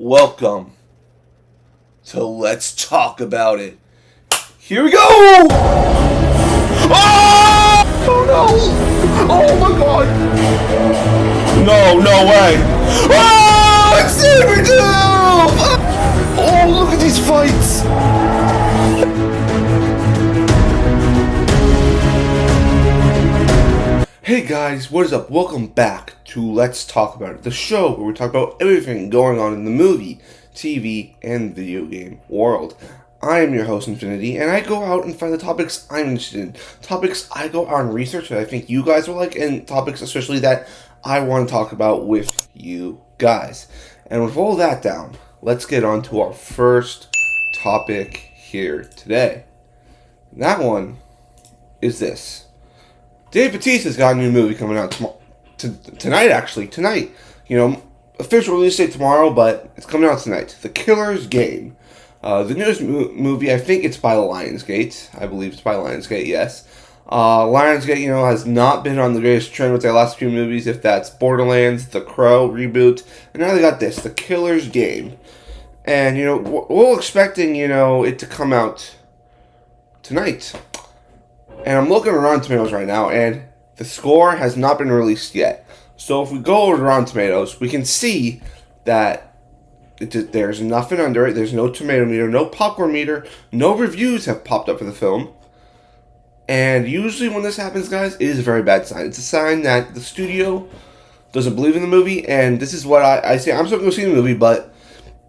Welcome to Let's Talk About It. Here we go! Oh! Oh no! Oh my god! No way! Oh! It's Saber Tooth! Oh, look at these fights! Hey guys, what is up? Welcome back to Let's Talk About It, the show where we talk about everything going on in the movie, TV, and video game world. I am your host, Infinity, and I go out and find the topics I'm interested in. Topics I go out and research that I think you guys will like, and topics especially that I want to talk about with you guys. And with all that down, let's get on to our first topic here today. And that one is this. Dave Bautista's got a new movie coming out tonight, actually. Tonight. Official release date tomorrow, but it's coming out tonight. The Killer's Game. The newest movie, I think it's by Lionsgate. I believe it's by Lionsgate, yes. Lionsgate, has not been on the greatest trend with their last few movies, if that's Borderlands, The Crow, reboot. And now they got this, The Killer's Game. And, we're all expecting, it to come out tonight. And I'm looking at Rotten Tomatoes right now, and the score has not been released yet. So if we go over to Rotten Tomatoes, we can see that there's nothing under it. There's no tomato meter, no popcorn meter, no reviews have popped up for the film. And usually when this happens, guys, it is a very bad sign. It's a sign that the studio doesn't believe in the movie, and this is what I say. I'm still going to go see the movie, but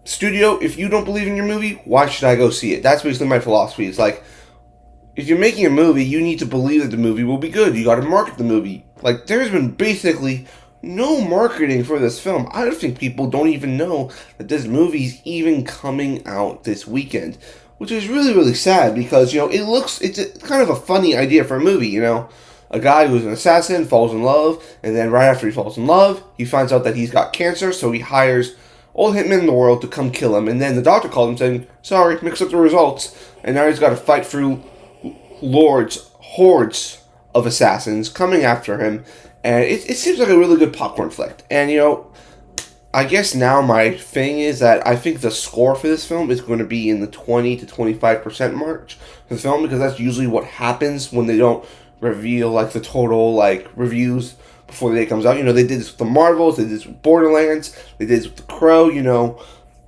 studio, if you don't believe in your movie, why should I go see it? That's basically my philosophy. It's like, if you're making a movie, you need to believe that the movie will be good. You got to market the movie. Like, there's been basically no marketing for this film. I don't think people don't even know that this movie's even coming out this weekend, which is really, really sad because, it's a, kind of a funny idea for a movie, A guy who's an assassin falls in love, and then right after he falls in love, he finds out that he's got cancer, so he hires all hitmen in the world to come kill him, and then the doctor called him saying, sorry, mix up the results, and now he's got to fight through hordes of assassins coming after him, and it seems like a really good popcorn flick. And I guess now my thing is that I think the score for this film is going to be in the 20 to 25% mark for the film, because that's usually what happens when they don't reveal the total reviews before the day comes out. They did this with the Marvels, they did this with Borderlands, they did this with The Crow.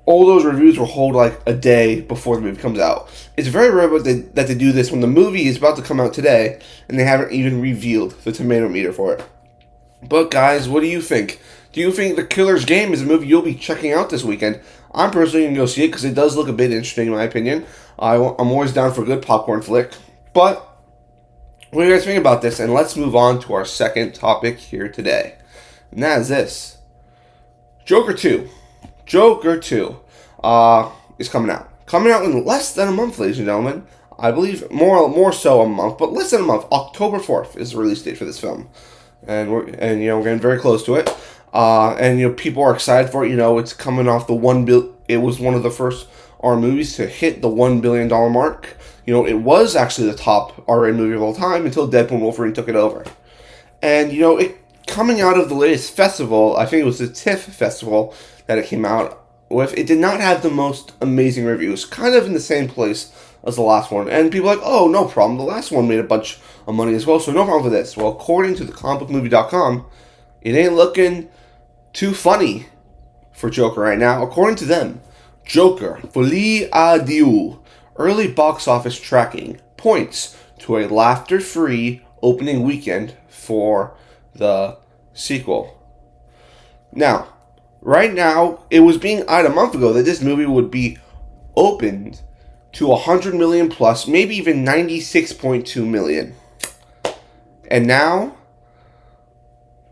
All those reviews will hold a day before the movie comes out. It's very rare that they do this when the movie is about to come out today and they haven't even revealed the tomato meter for it. But guys, what do you think? Do you think The Killer's Game is a movie you'll be checking out this weekend? I'm personally going to go see it because it does look a bit interesting in my opinion. I'm always down for a good popcorn flick. But what do you guys think about this? And let's move on to our second topic here today. And that is this. Joker 2 is coming out. Coming out in less than a month, ladies and gentlemen. I believe more so a month, but less than a month. October 4th is the release date for this film. And we're getting very close to it. And people are excited for it. It's coming off it was one of the first R movies to hit the $1 billion mark. It was actually the top R-rated movie of all time until Deadpool and Wolverine took it over. And it coming out of the latest festival, I think it was the TIFF festival that it came out with, it did not have the most amazing reviews. Kind of in the same place as the last one. And people are like, oh, no problem. The last one made a bunch of money as well, so no problem with this. Well, according to the comicbookmovie.com, it ain't looking too funny for Joker right now. According to them, Joker, Folie à Deux, early box office tracking points to a laughter-free opening weekend for the sequel. Now, right now, it was being eyed a month ago that this movie would be opened to 100 million plus, maybe even 96.2 million. And now,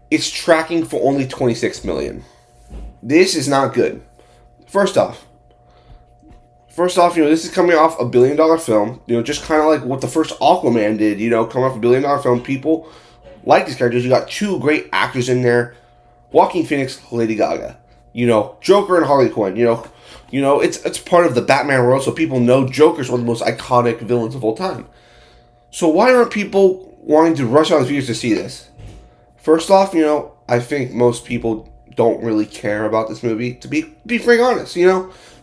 it's tracking for only 26 million. This is not good. First off, this is coming off a $1 billion film. Just kind of like what the first Aquaman did. Coming off a $1 billion film, people like these characters. You got two great actors in there. Joaquin Phoenix, Lady Gaga. Joker and Harley Quinn. It's part of the Batman world, so people know Joker's one of the most iconic villains of all time. So why aren't people wanting to rush out of the theaters to see this? First off, I think most people don't really care about this movie, to be frank honest,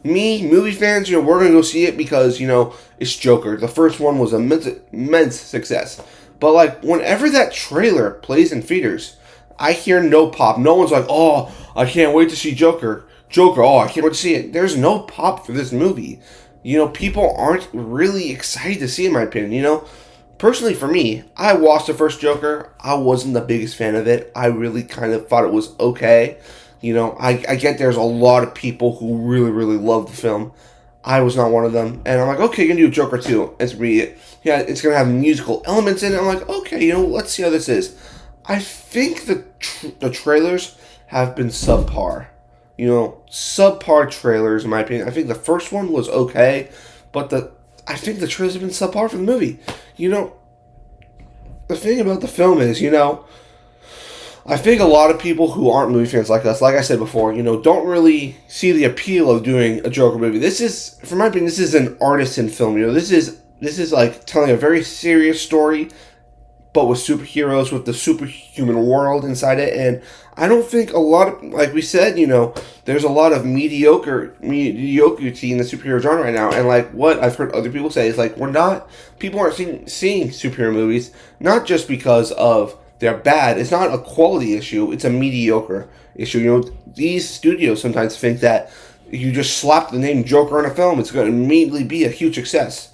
Me, movie fans, we're gonna go see it because, it's Joker. The first one was an immense success. But, like, whenever that trailer plays in theaters, I hear no pop. No one's like, oh, I can't wait to see Joker. Joker, oh, I can't wait to see it. There's no pop for this movie. People aren't really excited to see it, in my opinion, Personally, for me, I watched the first Joker. I wasn't the biggest fan of it. I really kind of thought it was okay. I get there's a lot of people who really, really love the film. I was not one of them. And I'm like, okay, you're going to do Joker 2. It's going to have musical elements in it. I'm like, okay, let's see how this is. I think the trailers have been subpar. Subpar trailers, in my opinion. I think the first one was okay, but I think the trailers have been subpar for the movie. The thing about the film is, I think a lot of people who aren't movie fans like us, like I said before, don't really see the appeal of doing a Joker movie. This is, from my opinion, this is an artisan film. This is like telling a very serious story, but with superheroes, with the superhuman world inside it. And I don't think a lot of, like we said, there's a lot of mediocrity in the superhero genre right now. And like what I've heard other people say is like, people aren't seeing superhero movies, not just because of they're bad. It's not a quality issue. It's a mediocre issue. These studios sometimes think that you just slap the name Joker on a film, it's going to immediately be a huge success.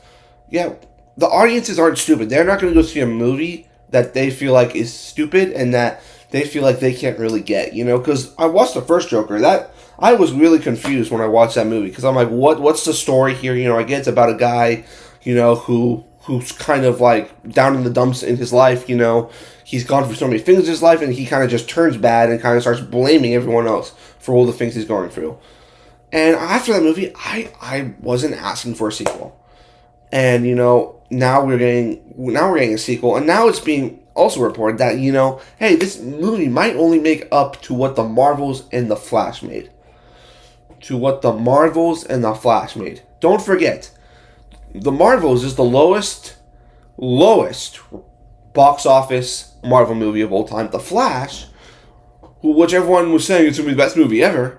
Yeah, the audiences aren't stupid. They're not going to go see a movie that they feel like is stupid and that they feel like they can't really get, because I watched the first Joker. That I was really confused when I watched that movie because I'm like, what's the story here? I get it's about a guy, who's kind of like down in the dumps in his life, he's gone through so many things in his life and he kind of just turns bad and kind of starts blaming everyone else for all the things he's going through. And after that movie, I wasn't asking for a sequel. And, now we're getting a sequel, and now it's being also reported that, hey, this movie might only make up to what the Marvels and the Flash made. Don't forget, the Marvels is the lowest box office Marvel movie of all time. The Flash, which everyone was saying it's going to be the best movie ever,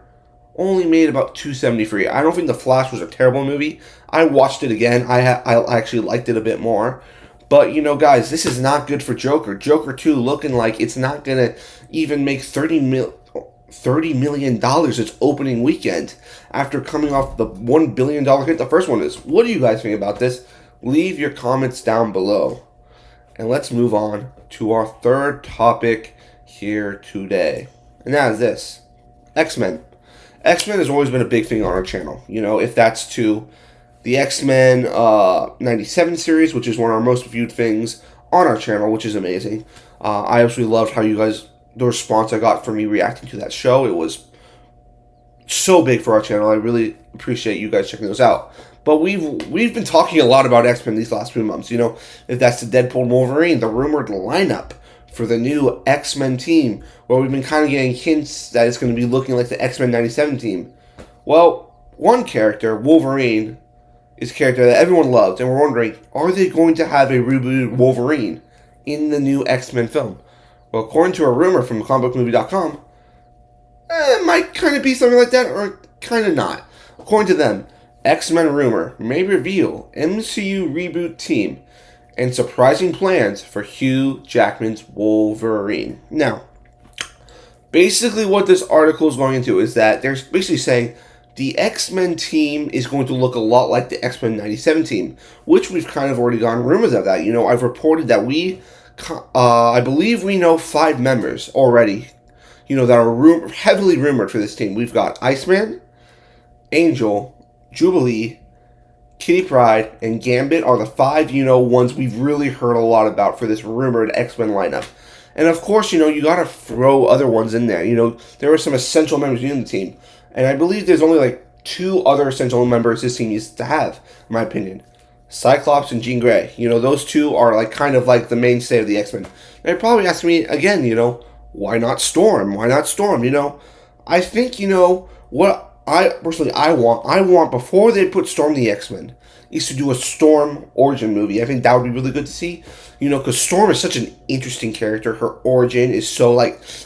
only made about $273. I don't think The Flash was a terrible movie. I watched it again. I actually liked it a bit more. But, guys, this is not good for Joker. Joker 2 looking like it's not going to even make $30 million its opening weekend after coming off the $1 billion hit the first one is. What do you guys think about this? Leave your comments down below. And let's move on to our third topic here today. And that is this. X-Men. X-Men has always been a big thing on our channel. If that's to the X-Men 97 series, which is one of our most viewed things on our channel, which is amazing. I absolutely loved how the response I got from me reacting to that show. It was so big for our channel. I really appreciate you guys checking those out. But we've been talking a lot about X-Men these last few months. If that's the Deadpool and Wolverine, the rumored lineup for the new X-Men team, where we've been kind of getting hints that it's going to be looking like the X-Men 97 team. Well, one character, Wolverine, is a character that everyone loved, and we're wondering, are they going to have a rebooted Wolverine in the new X-Men film? Well, according to a rumor from comicbookmovie.com, it might kind of be something like that, or kind of not. According to them, X-Men rumor may reveal MCU reboot team and surprising plans for Hugh Jackman's Wolverine. Now, basically what this article is going into is that they're basically saying the X-Men team is going to look a lot like the X-Men 97 team, which we've kind of already gotten rumors of that. I've reported that I believe we know 5 members already, that are heavily rumored for this team. We've got Iceman, Angel, Jubilee, Kitty Pryde, and Gambit are the 5, ones we've really heard a lot about for this rumored X-Men lineup. And of course, you gotta throw other ones in there. There are some essential members in the team. And I believe there's only like 2 other essential members this team needs to have, in my opinion. Cyclops and Jean Grey. Those 2 are like kind of like the mainstay of the X-Men. They're probably asking me again, why not Storm? Why not Storm? I think, what I want before they put Storm the X-Men, is to do a Storm origin movie. I think that would be really good to see. Because Storm is such an interesting character. Her origin is so,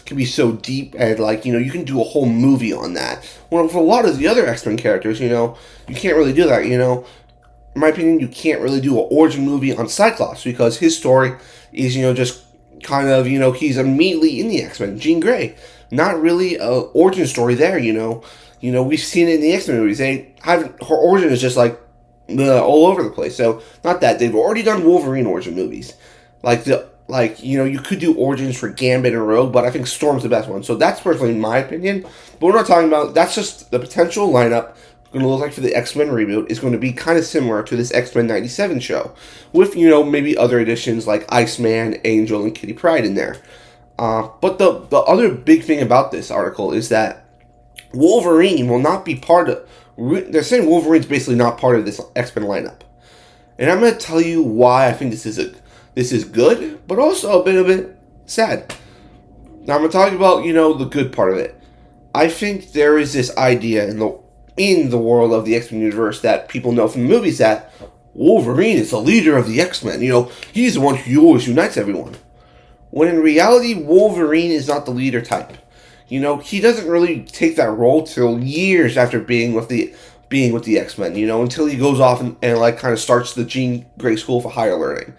can be so deep, and, you can do a whole movie on that. Well, for a lot of the other X-Men characters, you can't really do that, In my opinion, you can't really do an origin movie on Cyclops, because his story is, just kind of, he's immediately in the X-Men. Jean Grey, not really a origin story there, we've seen it in the X-Men movies. Her origin is just, all over the place. So, not that. They've already done Wolverine origin movies. You could do origins for Gambit and Rogue, but I think Storm's the best one. So that's personally my opinion. But we're not talking about, that's just the potential lineup going to look like for the X-Men reboot is going to be kind of similar to this X-Men 97 show. With, maybe other additions like Iceman, Angel, and Kitty Pryde in there. But the other big thing about this article is that Wolverine will not be part of... They're saying Wolverine's basically not part of this X-Men lineup. And I'm going to tell you why I think this is good, but also a bit sad. Now I'm going to talk about, the good part of it. I think there is this idea in the world of the X-Men universe that people know from the movies that Wolverine is the leader of the X-Men. He's the one who always unites everyone. When in reality, Wolverine is not the leader type. He doesn't really take that role till years after being with the X-Men, until he goes off and kind of starts the Jean Grey School for Higher Learning.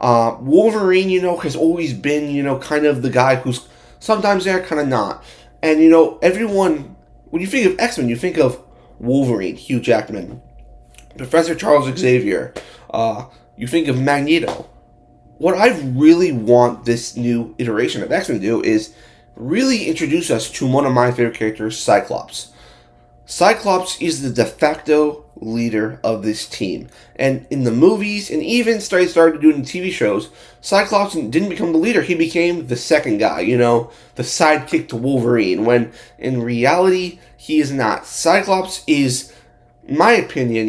Wolverine, has always been, kind of the guy who's sometimes there, kind of not. And, everyone, when you think of X-Men, you think of Wolverine, Hugh Jackman, Professor Charles Xavier, you think of Magneto. What I really want this new iteration of X-Men to do is really introduce us to one of my favorite characters, Cyclops. Cyclops is the de facto leader of this team. And in the movies, and even started doing TV shows, Cyclops didn't become the leader. He became the second guy, the sidekick to Wolverine, when in reality, he is not. Cyclops is, in my opinion,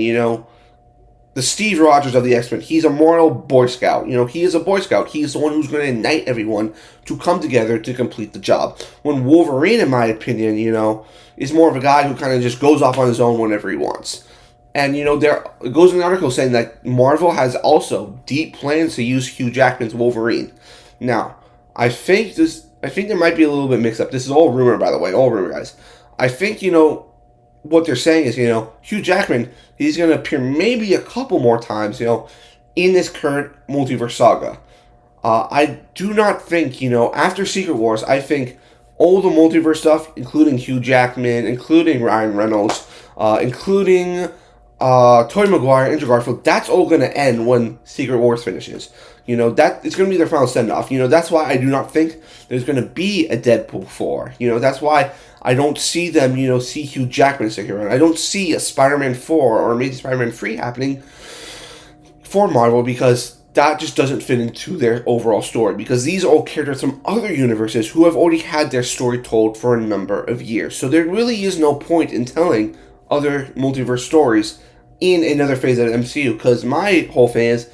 the Steve Rogers of the X-Men. He's a moral Boy Scout. He is a Boy Scout. He's the one who's going to unite everyone to come together to complete the job. When Wolverine, in my opinion, is more of a guy who kind of just goes off on his own whenever he wants. And, it goes in the article saying that Marvel has also deep plans to use Hugh Jackman's Wolverine. Now, I think there might be a little bit mixed up. This is all rumor, by the way. All rumor, guys. I think, what they're saying is, Hugh Jackman, he's going to appear maybe a couple more times, in this current multiverse saga. I do not think, after Secret Wars, I think all the multiverse stuff, including Hugh Jackman, including Ryan Reynolds, including Tobey Maguire, Andrew Garfield, that's all going to end when Secret Wars finishes. That it's going to be their final send-off. That's why I do not think there's going to be a Deadpool 4. That's why I don't see them, see Hugh Jackman stick around. I don't see a Spider-Man 4 or maybe Spider-Man 3 happening for Marvel, because that just doesn't fit into their overall story. Because these are all characters from other universes who have already had their story told for a number of years. So there really is no point in telling other multiverse stories in another phase of the MCU. Because my whole thing is,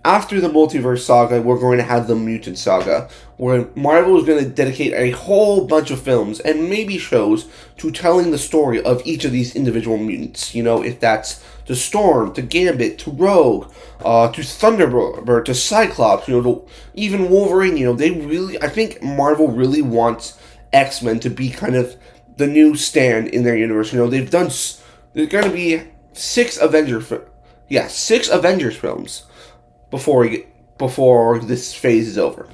after the multiverse saga, we're going to have the mutant saga, where Marvel is going to dedicate a whole bunch of films and maybe shows to telling the story of each of these individual mutants. If that's to Storm, to Gambit, to Rogue, to Thunderbird, to Cyclops, even Wolverine. I think Marvel really wants X-Men to be kind of the new stand in their universe. They've done. There's going to be 6 Avengers films before this phase is over.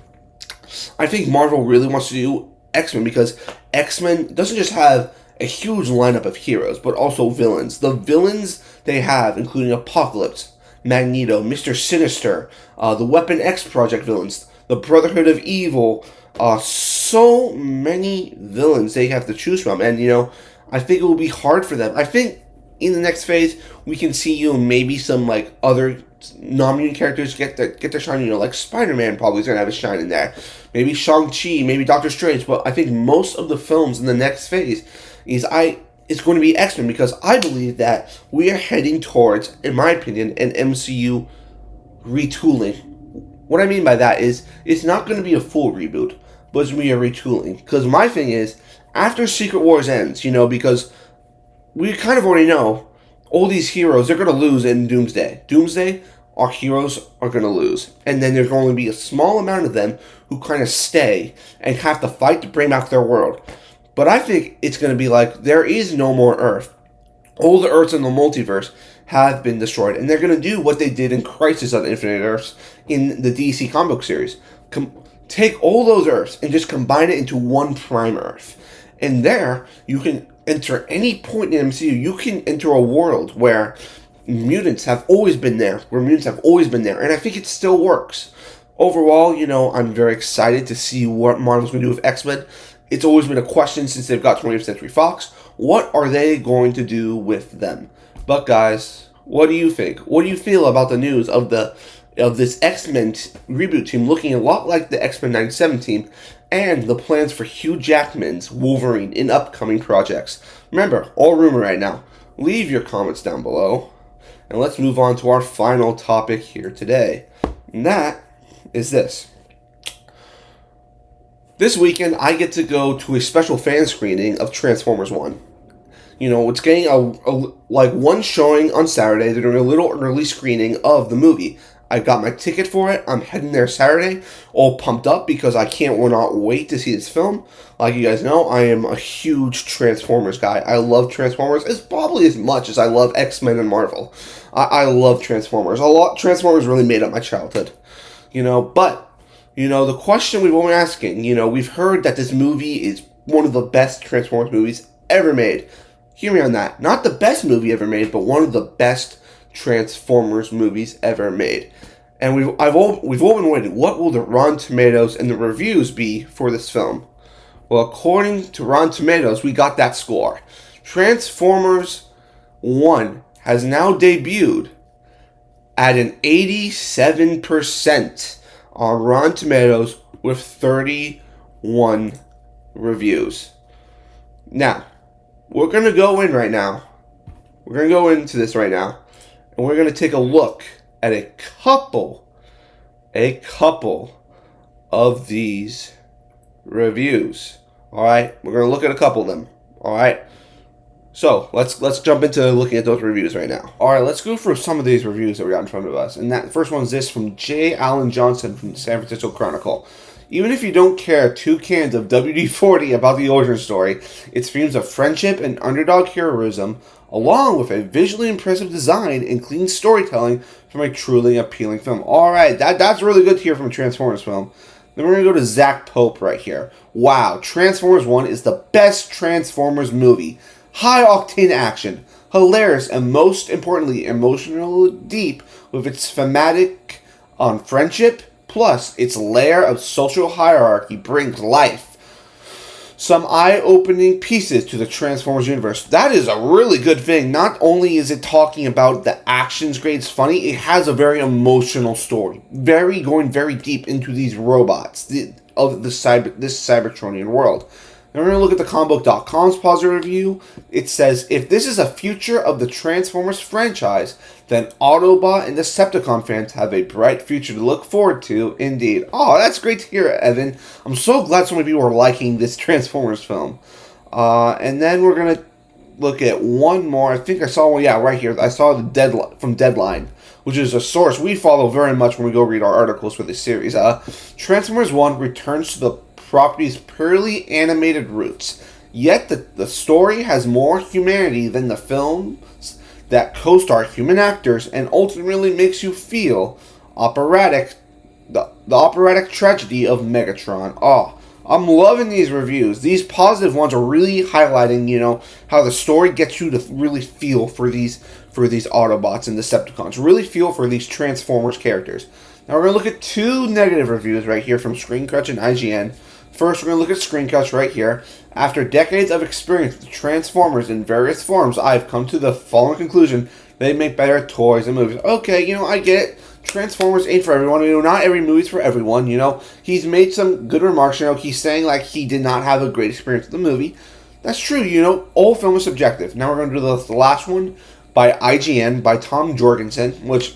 I think Marvel really wants to do X-Men because X-Men doesn't just have a huge lineup of heroes, but also villains. The villains they have, including Apocalypse, Magneto, Mr. Sinister, the Weapon X Project villains, the Brotherhood of Evil, so many villains they have to choose from. And, I think it will be hard for them. I think in the next phase, we can see, maybe some, other non-mutant characters get their shine, like Spider-Man probably is going to have a shine in there. Maybe Shang-Chi, maybe Doctor Strange. But I think most of the films in the next phase it's going to be X-Men, because I believe that we are heading towards, in my opinion, an MCU retooling. What I mean by that is, it's not going to be a full reboot, but it's going to be a retooling. Because my thing is, after Secret Wars ends, because we kind of already know all these heroes, they're going to lose in Doomsday. Doomsday, our heroes are going to lose. And then there's going to be a small amount of them who kind of stay and have to fight to bring back their world. But I think it's going to be like, there is no more Earth. All the Earths in the multiverse have been destroyed. And they're going to do what they did in Crisis on Infinite Earths in the DC comic book series. Take all those Earths and just combine it into one prime Earth. And there, you can enter any point in the MCU. You can enter a world where mutants have always been there. And I think it still works. Overall, I'm very excited to see what Marvel's going to do with X-Men. It's always been a question since they've got 20th Century Fox. What are they going to do with them? But guys, what do you think? What do you feel about the news of this X-Men reboot team looking a lot like the X-Men 97 team, and the plans for Hugh Jackman's Wolverine in upcoming projects? Remember, all rumor right now. Leave your comments down below. And let's move on to our final topic here today. And that is this. This weekend, I get to go to a special fan screening of Transformers 1. It's getting one showing on Saturday. They're doing a little early screening of the movie. I got my ticket for it. I'm heading there Saturday, all pumped up because I not wait to see this film. Like you guys know, I am a huge Transformers guy. I love Transformers as probably as much as I love X-Men and Marvel. I love Transformers. Transformers really made up my childhood. But the question we've been asking, we've heard that this movie is one of the best Transformers movies ever made. Hear me on that. Not the best movie ever made, but one of the best Transformers movies ever made. And we've all been waiting. What will the Rotten Tomatoes and the reviews be for this film? Well, according to Rotten Tomatoes, we got that score. Transformers 1 has now debuted at an 87% on Rotten Tomatoes with 31 reviews. Now, we're going to go in right now. We're going to go into this right now. And we're going to take a look at a couple of these reviews. All right? We're going to look at a couple of them. All right? So, let's jump into looking at those reviews right now. All right, let's go through some of these reviews that we got in front of us. And that first one is this from J. Allen Johnson from the San Francisco Chronicle. Even if you don't care two cans of WD-40 about the origin story, its themes of friendship and underdog heroism, along with a visually impressive design and clean storytelling from a truly appealing film. All right, that's really good to hear from a Transformers film. Then we're going to go to Zach Pope right here. Wow, Transformers 1 is the best Transformers movie. High-octane action, hilarious, and most importantly, emotionally deep with its thematic on friendship, plus its layer of social hierarchy brings life. Some eye-opening pieces to the Transformers universe. That is a really good thing. Not only is it talking about the action's great, it's funny, it has a very emotional story. Going very deep into these robots of this Cybertronian world. Then we're going to look at the comicbook.com's positive review. It says, if this is a future of the Transformers franchise, then Autobot and Decepticon fans have a bright future to look forward to, indeed. Oh, that's great to hear, Evan. I'm so glad so many people are liking this Transformers film. And then we're going to look at one more. I think I saw one, right here. I saw the from Deadline, which is a source we follow very much when we go read our articles for this series. Transformers 1 returns to the property's purely animated roots, yet the story has more humanity than the films that co-star human actors and ultimately makes you feel the operatic tragedy of Megatron. Oh, I'm loving these reviews. These positive ones are really highlighting, how the story gets you to really feel for these Autobots and Decepticons. Really feel for these Transformers characters. Now we're going to look at two negative reviews right here from Screen Crunch and IGN. First, we're going to look at Screen Cuts right here. After decades of experience with Transformers in various forms, I've come to the following conclusion. They make better toys and movies. Okay, I get it. Transformers ain't for everyone. Not every movie's for everyone. He's made some good remarks. He's saying like he did not have a great experience with the movie. That's true. All film is subjective. Now we're going to do the last one by IGN, by Tom Jorgensen, which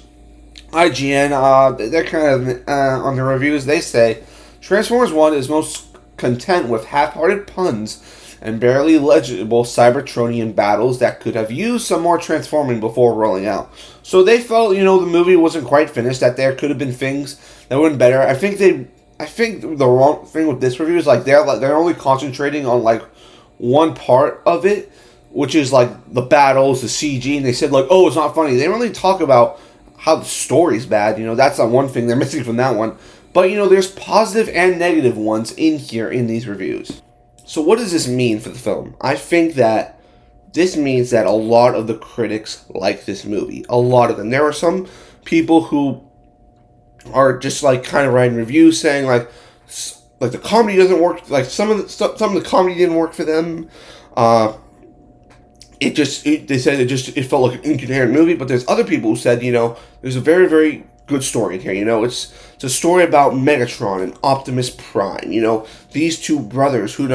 IGN, they're kind of on the reviews. They say Transformers 1 is most content with half-hearted puns and barely legible Cybertronian battles that could have used some more transforming before rolling out. So they felt, the movie wasn't quite finished, that there could have been things that would have been better. I think the wrong thing with this review is they're only concentrating on one part of it, which is the battles, the CG, and they said oh, it's not funny. They didn't really talk about how the story's bad. That's not one thing they're missing from that one. But there's positive and negative ones in here in these reviews. So what does this mean for the film? I think that this means that a lot of the critics like this movie. A lot of them. There are some people who are just kind of writing reviews saying the comedy doesn't work. Some of the comedy didn't work for them. They said it felt like an incoherent movie. But there's other people who said there's a very, very good story in here. It's a story about Megatron and Optimus Prime. These two brothers who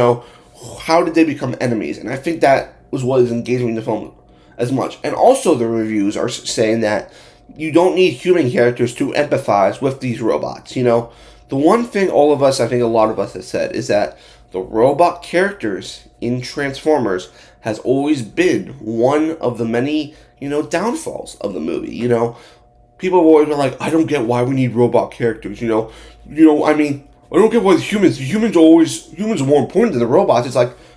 how did they become enemies, and I think that was what is engaging the film as much. And also the reviews are saying that you don't need human characters to empathize with these robots. The one thing I think a lot of us have said is that the robot characters in Transformers has always been one of the many, downfalls of the movie. People have always been I don't get why we need robot characters. I don't get why humans are more important than the robots. It's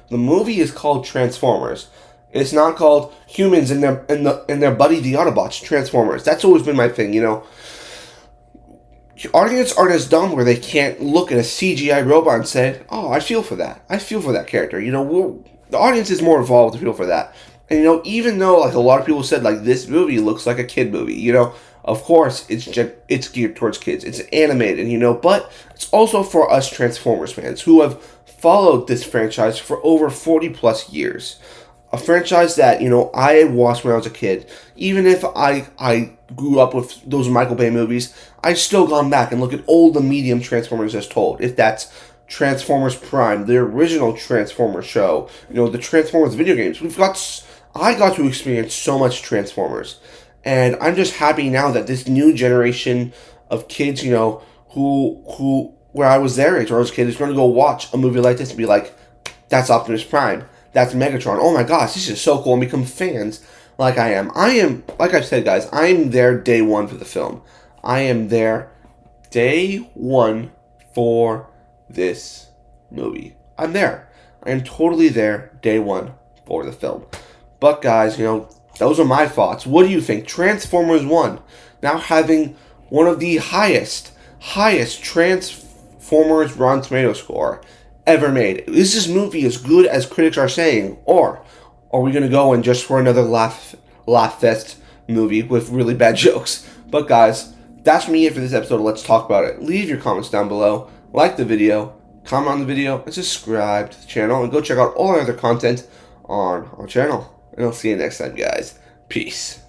the movie is called Transformers. It's not called humans and their buddy the Autobots, Transformers. That's always been my thing. Audience aren't as dumb where they can't look at a CGI robot and say, "Oh, I feel for that. I feel for that character." The audience is more involved to feel for that. And even though a lot of people said this movie looks like a kid movie, of course it's geared towards kids. It's animated, but it's also for us Transformers fans who have followed this franchise for over 40 plus years. A franchise that, I had watched when I was a kid. Even if I grew up with those Michael Bay movies, I've still gone back and look at all the medium Transformers as told. If that's Transformers Prime, the original Transformers show, the Transformers video games. I got to experience so much Transformers. And I'm just happy now that this new generation of kids, who where I was their age, or I was a kid, is going to go watch a movie like this and be like, that's Optimus Prime. That's Megatron. Oh my gosh, this is so cool, and become fans like I am. Like I've said, guys, I'm there day one for the film. I am there day one for this movie. I'm there. I am totally there day one for the film. But guys, those are my thoughts. What do you think? Transformers 1 now having one of the highest Transformers Rotten Tomato score ever made. Is this movie as good as critics are saying? Or are we going to go in just for another laugh fest movie with really bad jokes? But guys, that's me for this episode. Let's talk about it. Leave your comments down below. Like the video. Comment on the video. And subscribe to the channel. And go check out all our other content on our channel. And I'll see you next time, guys. Peace.